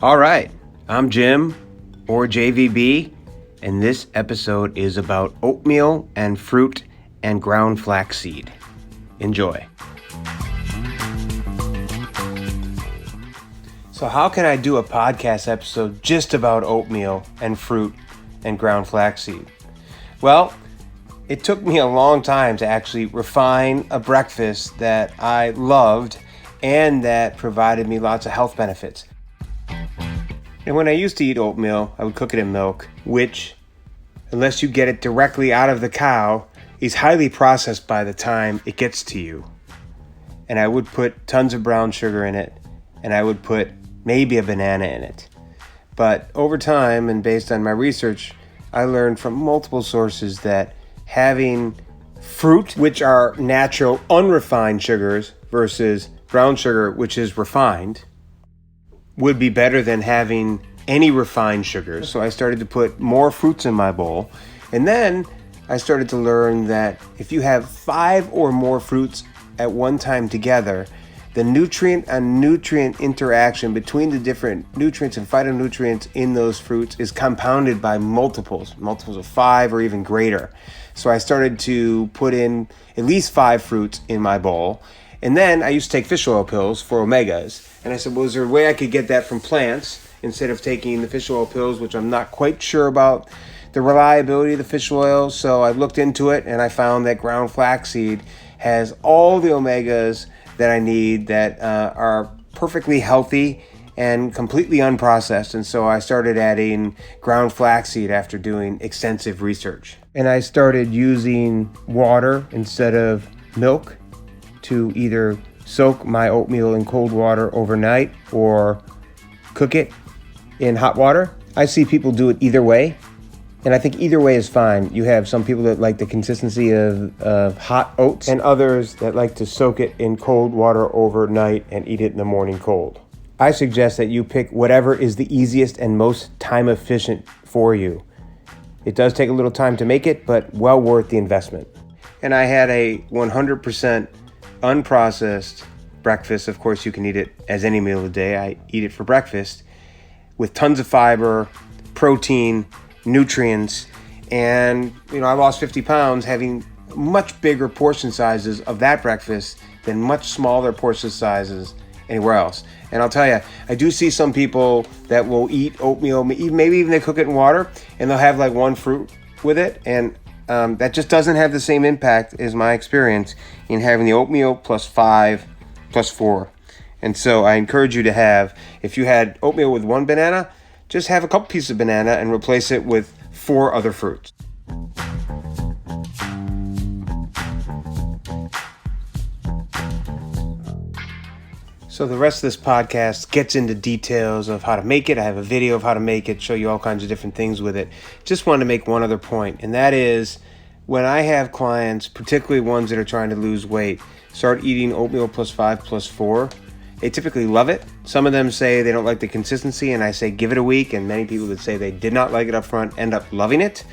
All right, I'm Jim, or JVB, and this episode is about oatmeal and fruit and ground flaxseed. Enjoy. So how can I do a podcast episode just about oatmeal and fruit and ground flaxseed? Well, it took me a long time to actually refine a breakfast that I loved and that provided me lots of health benefits. And when I used to eat oatmeal, I would cook it in milk, which, unless you get it directly out of the cow, is highly processed by the time it gets to you. And I would put tons of brown sugar in it, and I would put maybe a banana in it. But over time, and based on my research, I learned from multiple sources that having fruit, which are natural, unrefined sugars, versus brown sugar, which is refined, would be better than having any refined sugars. So I started to put more fruits in my bowl. And then I started to learn that if you have 5 or more fruits at one time together, the nutrient and nutrient interaction between the different nutrients and phytonutrients in those fruits is compounded by multiples of 5 or even greater. So I started to put in at least 5 fruits in my bowl. And then I used to take fish oil pills for omegas. And I said, well, is there a way I could get that from plants instead of taking the fish oil pills, which I'm not quite sure about the reliability of the fish oil. So I looked into it and I found that ground flaxseed has all the omegas that I need that are perfectly healthy and completely unprocessed. And so I started adding ground flaxseed after doing extensive research. And I started using water instead of milk to either soak my oatmeal in cold water overnight or cook it in hot water. I see people do it either way, and I think either way is fine. You have some people that like the consistency of hot oats and others that like to soak it in cold water overnight and eat it in the morning cold. I suggest that you pick whatever is the easiest and most time efficient for you. It does take a little time to make it, but well worth the investment. And I had a 100% unprocessed breakfast. Of course, you can eat it as any meal of the day. I eat it for breakfast with tons of fiber, protein, nutrients, and I lost 50 pounds having much bigger portion sizes of that breakfast than much smaller portion sizes anywhere else. And I'll tell you, I do see some people that will eat oatmeal, maybe even they cook it in water, and they'll have like one fruit with it, and that just doesn't have the same impact as my experience in having the oatmeal plus 5 plus 4. And so I encourage you to have, if you had oatmeal with 1 banana, just have a couple pieces of banana and replace it with 4 other fruits. So the rest of this podcast gets into details of how to make it. I have a video of how to make it, show you all kinds of different things with it. Just wanted to make one other point, and that is when I have clients, particularly ones that are trying to lose weight, start eating oatmeal plus 5 plus 4, they typically love it. Some of them say they don't like the consistency, and I say give it a week, and many people that say they did not like it up front end up loving it.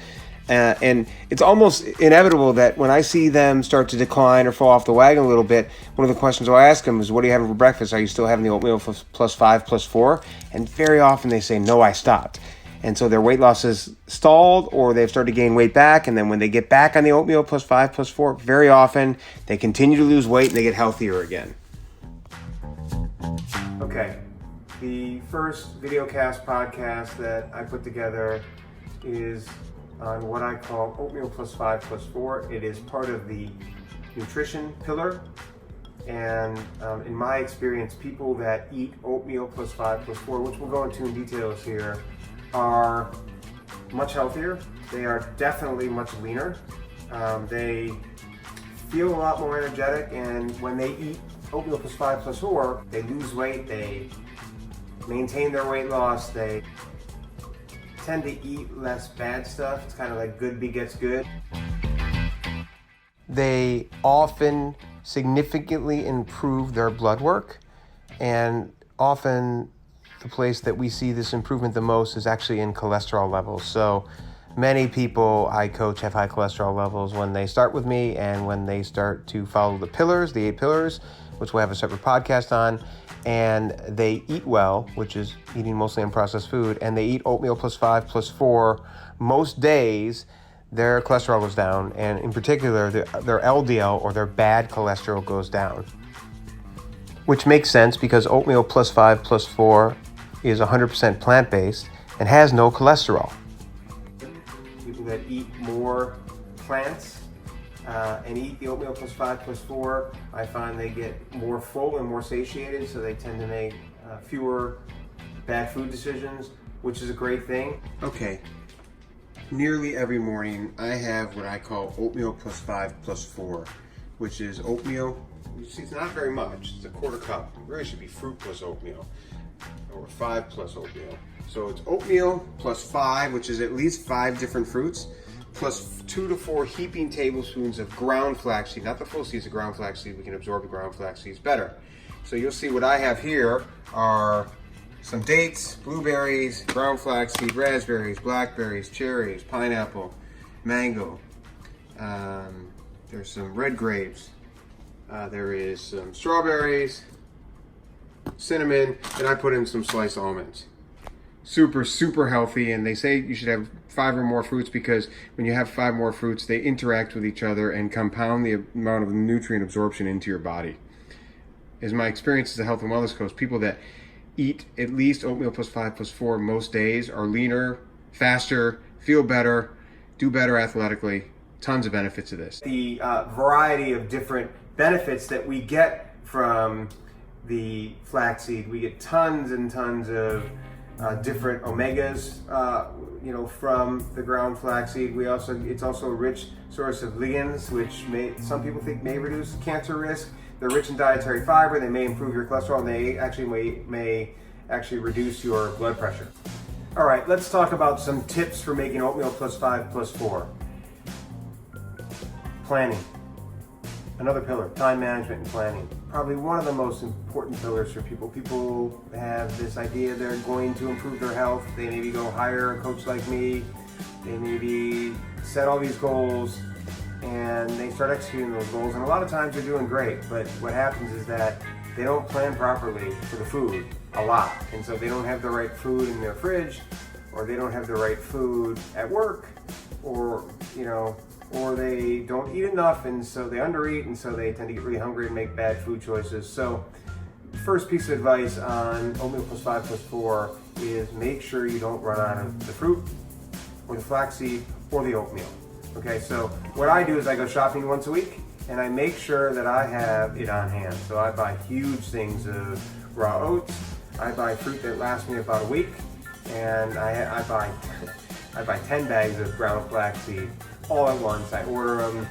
And it's almost inevitable that when I see them start to decline or fall off the wagon a little bit, one of the questions I ask them is, what are you having for breakfast? Are you still having the oatmeal plus 5 plus 4? And very often they say, no, I stopped. And so their weight loss is stalled, or they've started to gain weight back. And then when they get back on the oatmeal plus 5 plus 4, very often they continue to lose weight and they get healthier again. Okay, the first videocast podcast that I put together is on what I call oatmeal plus 5 plus 4. It is part of the nutrition pillar. And in my experience, people that eat oatmeal plus 5 plus 4, which we'll go into in details here, are much healthier. They are definitely much leaner. They feel a lot more energetic, and when they eat oatmeal plus 5 plus 4, they lose weight, they maintain their weight loss, they tend to eat less bad stuff. It's kind of like good begets good. They often significantly improve their blood work, and often the place that we see this improvement the most is actually in cholesterol levels. So many people I coach have high cholesterol levels when they start with me, and when they start to follow the pillars, the 8 pillars, which we'll have a separate podcast on. And they eat well, which is eating mostly unprocessed food, and they eat oatmeal +5 +4 most days. Their cholesterol goes down, and in particular, their LDL, or their bad cholesterol, goes down. Which makes sense because oatmeal +5 +4 is 100% plant-based and has no cholesterol. People that eat more plants and eat the oatmeal +5 +4, I find they get more full and more satiated, so they tend to make fewer bad food decisions, which is a great thing. Okay, nearly every morning I have what I call oatmeal +5 +4, which is oatmeal. You see, it's not very much. It's a quarter cup. It really should be fruit plus oatmeal, or 5 plus oatmeal. So it's oatmeal +5, which is at least 5 different fruits, plus 2 to 4 heaping tablespoons of ground flaxseed, not the full seeds of ground flaxseed. We can absorb the ground flaxseeds better. So you'll see what I have here are some dates, blueberries, ground flaxseed, raspberries, blackberries, cherries, pineapple, mango. There's some red grapes. There is some strawberries, cinnamon, and I put in some sliced almonds. Super healthy, and they say you should have 5 or more fruits because when you have 5 more fruits, they interact with each other and compound the amount of nutrient absorption into your body. As my experience as a health and wellness coach, people that eat at least oatmeal +5 +4 most days are leaner, faster, feel better, do better athletically. Tons of benefits to this. The variety of different benefits that we get from the flaxseed. We get tons and tons of different omegas, from the ground flaxseed. It's also a rich source of ligands, which some people think may reduce cancer risk. They're rich in dietary fiber. They may improve your cholesterol, and they actually may reduce your blood pressure. All right, let's talk about some tips for making oatmeal +5 +4. Planning. Another pillar, time management and planning. Probably one of the most important pillars for people. People have this idea they're going to improve their health. They maybe go hire a coach like me. They maybe set all these goals and they start executing those goals. And a lot of times they're doing great, but what happens is that they don't plan properly for the food a lot. And so they don't have the right food in their fridge, or they don't have the right food at work, or they don't eat enough, and so they undereat, and so they tend to get really hungry and make bad food choices. So first piece of advice on oatmeal +5 +4 is make sure you don't run out of the fruit or the flaxseed or the oatmeal. Okay, so what I do is I go shopping once a week and I make sure that I have it on hand. So I buy huge things of raw oats. I buy fruit that lasts me about a week, and I buy 10 bags of ground flaxseed all at once. I order them,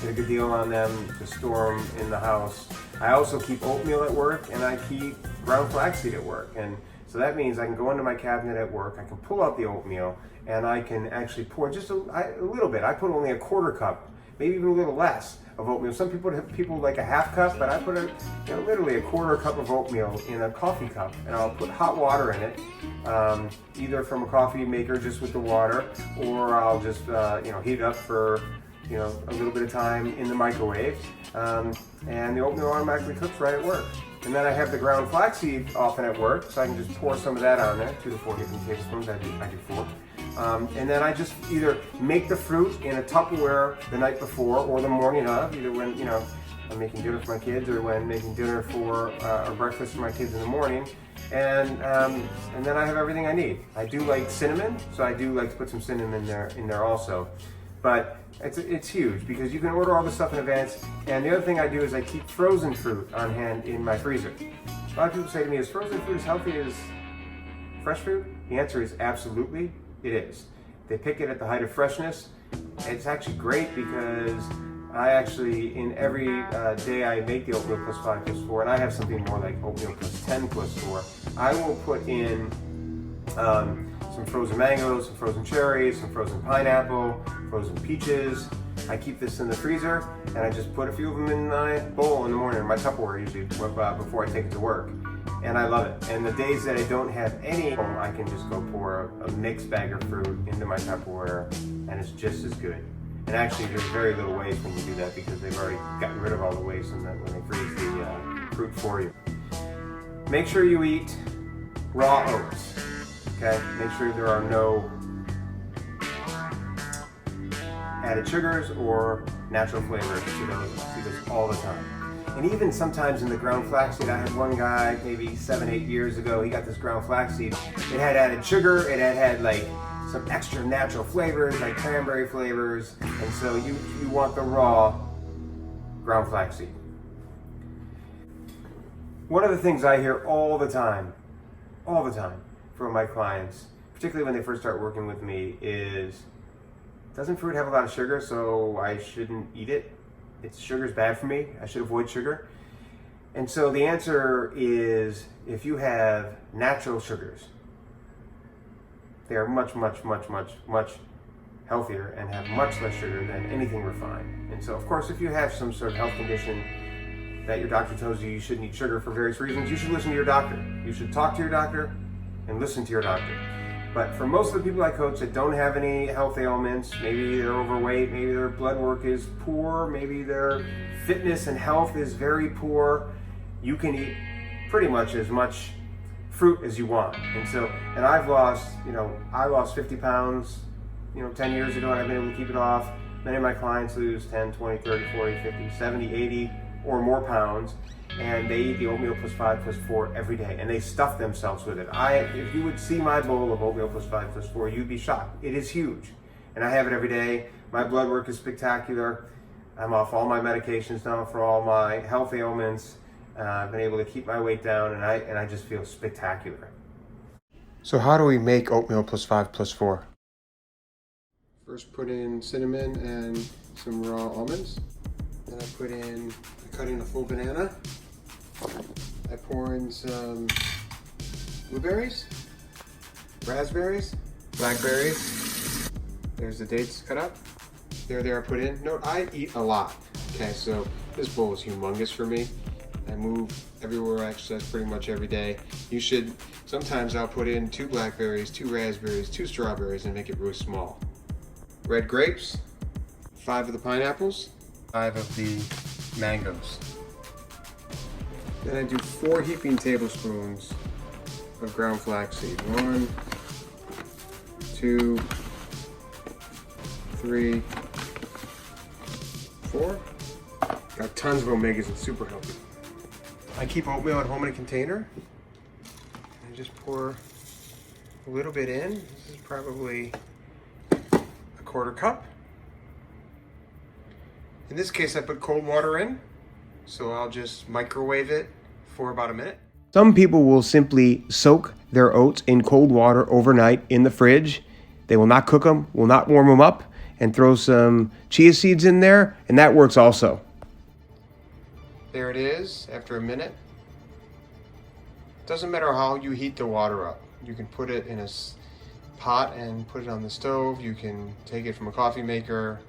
get a good deal on them to store them in the house. I also keep oatmeal at work, and I keep ground flaxseed at work. And so that means I can go into my cabinet at work, I can pull out the oatmeal, and I can actually pour just a little bit. I put only a quarter cup, maybe even a little less of oatmeal. Some people like a half cup, but I put literally a quarter cup of oatmeal in a coffee cup, and I'll put hot water in it, either from a coffee maker just with the water, or I'll just heat it up for a little bit of time in the microwave, and the oatmeal automatically cooks right at work. And then I have the ground flaxseed often at work, so I can just pour some of that on there, 2 to 4 different tablespoons. I do 4. And then I just either make the fruit in a Tupperware the night before or the morning of, either when I'm making dinner for my kids or when making dinner for or breakfast for my kids in the morning. And then I have everything I need. I do like cinnamon, so I do like to put some cinnamon in there also. But it's huge because you can order all this stuff in advance. And the other thing I do is I keep frozen fruit on hand in my freezer. A lot of people say to me, is frozen fruit as healthy as fresh fruit? The answer is absolutely, it is. They pick it at the height of freshness. It's actually great because I actually, in every day I make the oatmeal +5 +4, and I have something more like oatmeal +10 +4, I will put in some frozen mangoes, some frozen cherries, some frozen pineapple, frozen peaches. I keep this in the freezer, and I just put a few of them in my bowl in the morning, or my Tupperware usually, before I take it to work. And I love it. And the days that I don't have any, I can just go pour a mixed bag of fruit into my Tupperware, and it's just as good. And actually, there's very little waste when you do that because they've already gotten rid of all the waste when they freeze fruit for you. Make sure you eat raw oats, okay? Make sure there are no added sugars or natural flavors to those. I see this all the time. And even sometimes in the ground flaxseed, I had one guy maybe 7-8 years ago, he got this ground flaxseed. It had added sugar, it had like some extra natural flavors, like cranberry flavors, and so you want the raw ground flaxseed. One of the things I hear all the time from my clients, particularly when they first start working with me, is, doesn't fruit have a lot of sugar, so I shouldn't eat it? Sugar's bad for me, I should avoid sugar? And so the answer is, if you have natural sugars, they are much healthier and have much less sugar than anything refined. And so, of course, if you have some sort of health condition that your doctor tells you shouldn't eat sugar for various reasons, you should listen to your doctor. You should talk to your doctor and listen to your doctor. But for most of the people I coach that don't have any health ailments, maybe they're overweight, maybe their blood work is poor, maybe their fitness and health is very poor, you can eat pretty much as much fruit as you want. And I've lost, I lost 50 pounds, 10 years ago, and I've been able to keep it off. Many of my clients lose 10, 20, 30, 40, 50, 70, 80 or more pounds, and they eat the oatmeal plus 5 plus 4 every day, and they stuff themselves with it. If you would see my bowl of oatmeal plus 5 plus 4, you'd be shocked. It is huge, and I have it every day. My blood work is spectacular. I'm off all my medications now for all my health ailments. I've been able to keep my weight down, and I just feel spectacular. So how do we make oatmeal plus 5 plus 4? First put in cinnamon and some raw almonds. Then I cut in a full banana. I pour in some blueberries, raspberries, blackberries. There's the dates cut up. There they are put in. Note, I eat a lot. Okay, so this bowl is humongous for me. I move everywhere, I exercise pretty much every day. Sometimes I'll put in 2 blackberries, 2 raspberries, 2 strawberries, and make it really small. Red grapes, 5 of the pineapples, 5 of the mangoes. Then I do 4 heaping tablespoons of ground flaxseed. 1, 2, 3, 4. Got tons of omegas and super healthy. I keep oatmeal at home in a container. I just pour a little bit in. This is probably a 1/4 cup. In this case, I put cold water in, so I'll just microwave it for about a minute. Some people will simply soak their oats in cold water overnight in the fridge. They will not cook them, will not warm them up, and throw some chia seeds in there, and that works also. There it is after a minute. Doesn't matter how you heat the water up. You can put it in a pot and put it on the stove. You can take it from a coffee maker,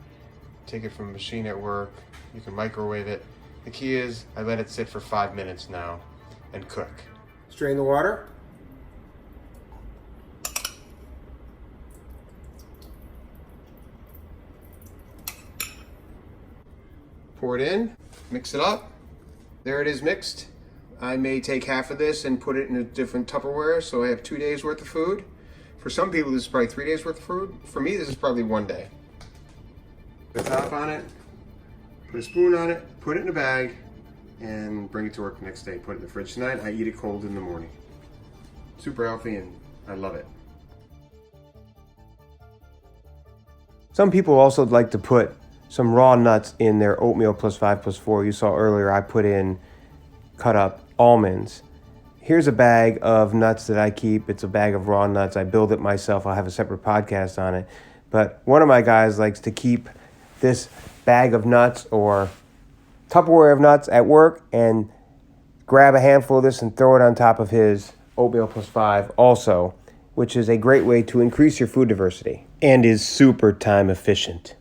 take it from a machine at work. You can microwave it. The key is I let it sit for 5 minutes now and cook. Strain the water. Pour it in, mix it up. There it is mixed. I may take half of this and put it in a different Tupperware, so I have 2 days worth of food. For some people, this is probably 3 days worth of food. For me, this is probably 1 day. Put the top on it, put a spoon on it, put it in a bag, and bring it to work the next day. Put it in the fridge tonight. I eat it cold in the morning. Super healthy, and I love it. Some people also like to put some raw nuts in their oatmeal plus 5 plus 4. You saw earlier I put in cut up almonds. Here's a bag of nuts that I keep. It's a bag of raw nuts. I build it myself. I'll have a separate podcast on it. But one of my guys likes to keep this bag of nuts or Tupperware of nuts at work and grab a handful of this and throw it on top of his oatmeal plus 5 also, which is a great way to increase your food diversity and is super time efficient.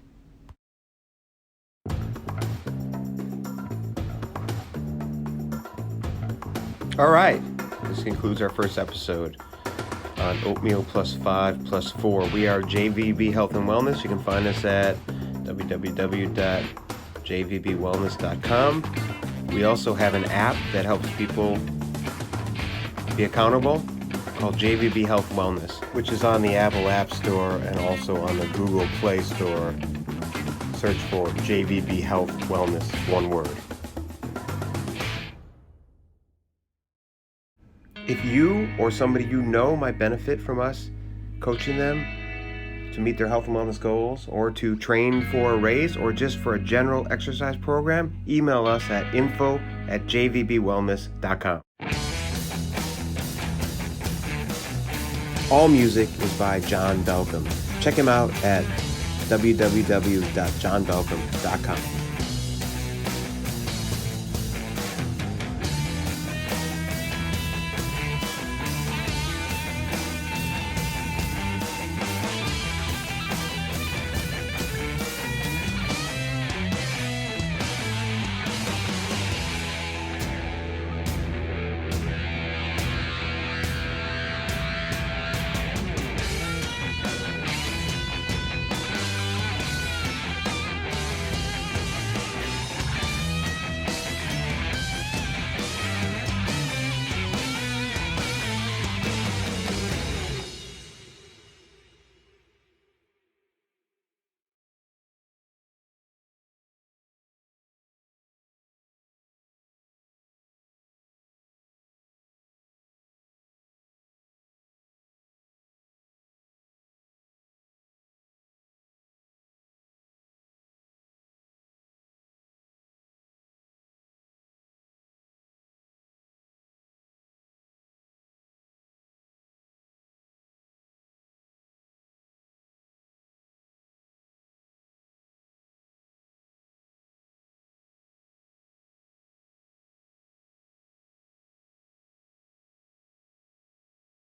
All right, this concludes our first episode on oatmeal plus 5 plus 4. We are JVB Health and Wellness. You can find us at www.jvbwellness.com. We also have an app that helps people be accountable called JVB Health Wellness, which is on the Apple App Store and also on the Google Play Store. Search for JVB Health Wellness, one word. If you or somebody you know might benefit from us coaching them to meet their health and wellness goals, or to train for a race, or just for a general exercise program, email us at info@jvbwellness.com. All music is by John Belcom. Check him out at www.johnbelcom.com.